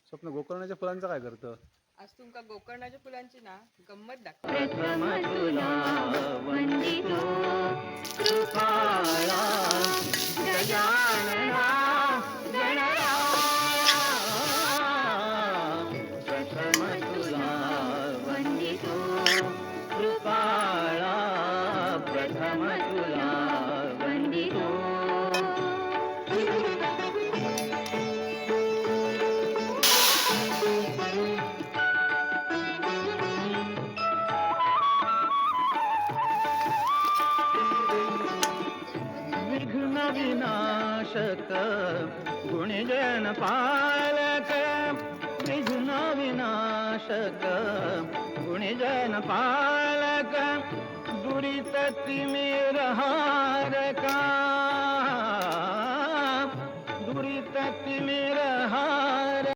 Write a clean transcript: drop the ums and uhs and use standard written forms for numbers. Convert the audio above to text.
स्वप्न गोकर्णाच्या फुलांचं काय करतं? आज तुमका गोकर्णाच्या फुलांची ना गंमत दाखव. प्रथम तुला वंदितो कृपाळा गजानना गणरा प्रथम तुला वंदितो कृपाळा प्रथम तुला वंदितो विघ्न विनाशक गुणजन पालक विघ्न विनाशक गुणजन पालक दुरित तिमिर हारका दुरित तिमिर